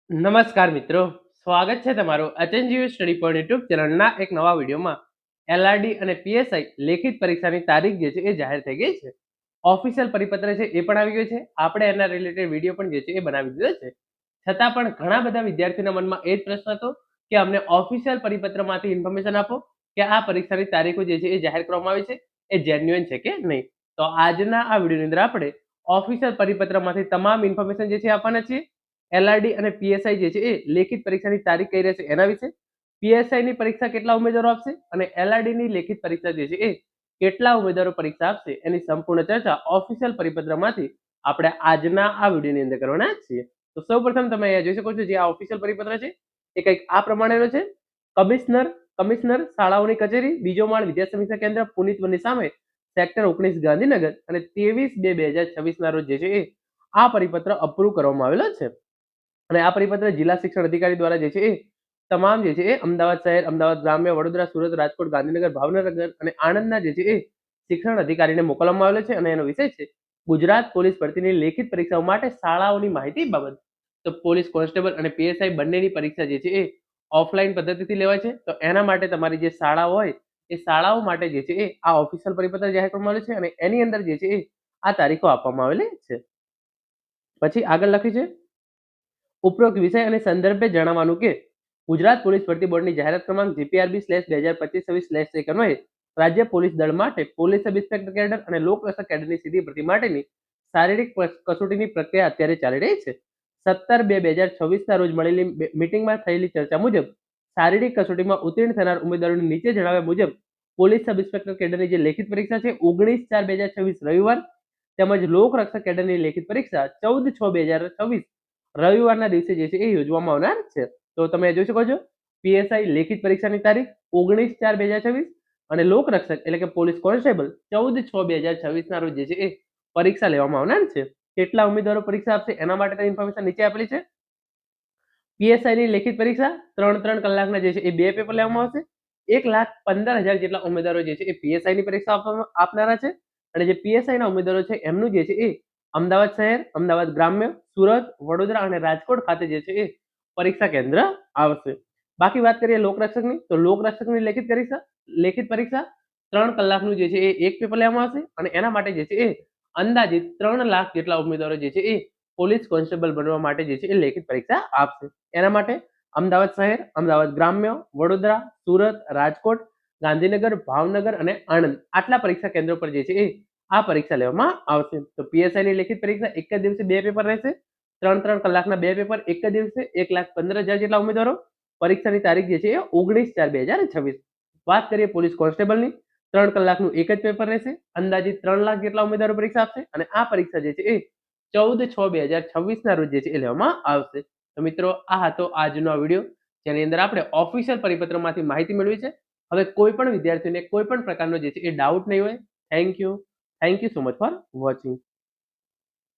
નમસ્કાર મિત્રો, સ્વાગત છે તમારું એચએનજીયુ સ્ટડી પોઈન્ટ યુટ્યુબ ચેનલના એક નવા વિડીયોમાં. એલઆરડી અને પીએસઆઈ લેખિત પરીક્ષાની તારીખ જે છે એ જાહેર થઈ ગઈ છે. ઓફિશિયલ પરિપત્ર છે એ પણ આવી ગયો છે. આપણે એના રિલેટેડ વિડીયો પણ જે છે એ બનાવી દીધો છે. છતાં પણ ઘણા બધા વિદ્યાર્થીઓના મનમાં એ જ પ્રશ્ન હતો કે અમને ઓફિશિયલ પરિપત્રમાંથી ઇન્ફોર્મેશન આપો કે આ પરીક્ષાની તારીખો જે છે એ જાહેર કરવામાં આવી છે એ જેન્યુઅન છે કે નહીં. તો આજના આ વિડીયોની અંદર આપણે ઓફિશિયલ પરિપત્રમાંથી તમામ ઇન્ફોર્મેશન જે છે આપવાના છીએ. એલઆરડી અને પીએસઆઈ જે છે એ લેખિત પરીક્ષાની તારીખ કઈ રહેશે એના વિશે, પીએસઆઈ ની પરીક્ષા કેટલા ઉમેદવારો આપશે અને એલઆરડી ની લેખિત પરીક્ષા જે છે એ કેટલા ઉમેદવારો પરીક્ષા આપશે એની સંપૂર્ણ ચર્ચા ઓફિશિયલ પરિપત્રમાંથી આપણે આજના આ વિડીયોની અંદર કરવાના છીએ. તો સૌપ્રથમ તમે અહીંયા જોઈ શકો છો જે આ ઓફિશિયલ પરિપત્ર છે એ કંઈક આ પ્રમાણેનો છે. કમિશનર શાળાઓની કચેરી, બીજો માળ, વિદ્યા સમીક્ષા કેન્દ્ર, પુનિત વનની સામે, સેક્ટર 19 ગાંધીનગર અને 23/2/2026 ના રોજ જે છે એ આ પરિપત્ર અપ્રૂવ કરવામાં આવેલો છે. અને આ પરિપત્ર જિલ્લા શિક્ષણ અધિકારી દ્વારા જે છે એ તમામ જે છે એ અમદાવાદ શહેર, અમદાવાદ ગ્રામ્ય, વડોદરા, સુરત, રાજકોટ, ગાંધીનગર, ભાવનગર અને આણંદના જે છે એ શિક્ષણ અધિકારીને મોકલવામાં આવેલો છે. અને એનો વિષય છે ગુજરાત પોલીસ ભરતીની લેખિત પરીક્ષાઓ માટે શાળાઓની માહિતી બાબત. તો પોલીસ કોન્સ્ટેબલ અને પીએસઆઈ બંનેની પરીક્ષા જે છે એ ઓફલાઈન પદ્ધતિથી લેવાય છે. તો એના માટે તમારી જે શાળાઓ હોય એ શાળાઓ માટે જે છે એ આ ઓફિશિયલ પરિપત્ર જાહેર કરવામાં આવેલું છે અને એની અંદર જે છે એ આ તારીખો આપવામાં આવેલી છે. પછી આગળ લખ્યું છે ઉપરોક્ત વિષય અને સંદર્ભે જણાવવાનું કે ગુજરાત પોલીસ ભરતી બોર્ડની જાહેરાત ક્રમાંક GPRB/2025/1 અન્વયે રાજ્ય પોલીસ દળ માટે પોલીસ સબ ઇન્સ્પેક્ટર કેડર અને લોકરક્ષક કેડરની સીધી ભરતી માટેની શારીરિક કસોટીની પ્રક્રિયા અત્યારે ચાલી રહી છે. 17/2/2026 ના રોજ મળેલી મીટિંગમાં થયેલી ચર્ચા મુજબ શારીરિક કસોટીમાં ઉત્તીર્ણ થનાર ઉમેદવારોની નીચે જણાવ્યા મુજબ પોલીસ સબ ઇન્સ્પેક્ટર કેડરની જે લેખિત પરીક્ષા છે 19/4/2026 રવિવાર તેમજ લોકરક્ષક કેડરની લેખિત પરીક્ષા 14/6/2026 રવિવારના દિવસે જે છે એ યોજવામાં આવનાર છે. તો તમે જોઈ શકો છો પીએસઆઈ લેખિત પરીક્ષાની તારીખ 19/4/2026 અને લોકરક્ષક એટલે કે પોલીસ કોન્સ્ટેબલ 14/6/2026 ના રોજ જે છે એ પરીક્ષા લેવામાં આવનાર છે. કેટલા ઉમેદવારો પરીક્ષા આપશે એના માટે ઇન્ફોર્મેશન નીચે આપેલી છે. પીએસઆઈ ની લેખિત પરીક્ષા 3 કલાકના જે છે એ 2 પેપર લેવામાં આવશે. 1,15,000 જેટલા ઉમેદવારો જે છે એ પીએસઆઈ ની પરીક્ષા આપનારા છે. અને જે પીએસઆઈ ના ઉમેદવારો છે એમનું જે છે એ અમદાવાદ શહેર, અમદાવાદ ગ્રામ્ય, સુરત, વડોદરા અને રાજકોટ ખાતે જે છે એ પરીક્ષા કેન્દ્ર આવશે. બાકી વાત કરીએ લોકરક્ષકની, તો લોકરક્ષકની લેખિત પરીક્ષા 3 કલાકનું જે છે એ એક પેપર લેવામાં આવશે અને એના માટે જે છે એ અંદાજિત 3 લાખ જેટલા ઉમેદવારો જે છે એ પોલીસ કોન્સ્ટેબલ બનવા માટે જે છે એ લેખિત પરીક્ષા આપશે. એના માટે અમદાવાદ શહેર, અમદાવાદ ગ્રામ્ય, વડોદરા, સુરત, રાજકોટ, ગાંધીનગર, ભાવનગર અને આણંદ આટલા પરીક્ષા કેન્દ્રો પર જે છે એ આ પરીક્ષા લેવામાં આવશે. તો પીએસઆઈ ની લેખિત પરીક્ષા એક જ દિવસે 2 પેપર રહેશે. 3 કલાકના 2 પેપર એક જ દિવસે 1,15,000 જેટલા ઉમેદવારો. પરીક્ષાની તારીખ જે છે એ 19/4/2026. વાત કરીએ પોલીસ કોન્સ્ટેબલની, 3 કલાકનું એક જ પેપર રહેશે. અંદાજિત 3 લાખ જેટલા ઉમેદવારો પરીક્ષા આપશે અને આ પરીક્ષા જે છે એ 14/6/2026 ના રોજ જે છે એ લેવામાં આવશે. તો મિત્રો આ હતો આજનો વિડીયો જેની અંદર આપણે ઓફિશિયલ પરિપત્રમાંથી માહિતી મેળવી છે. હવે કોઈ પણ વિદ્યાર્થીને કોઈ પણ પ્રકારનો જે છે એ ડાઉટ નહીં હોય. Thank you so much for watching.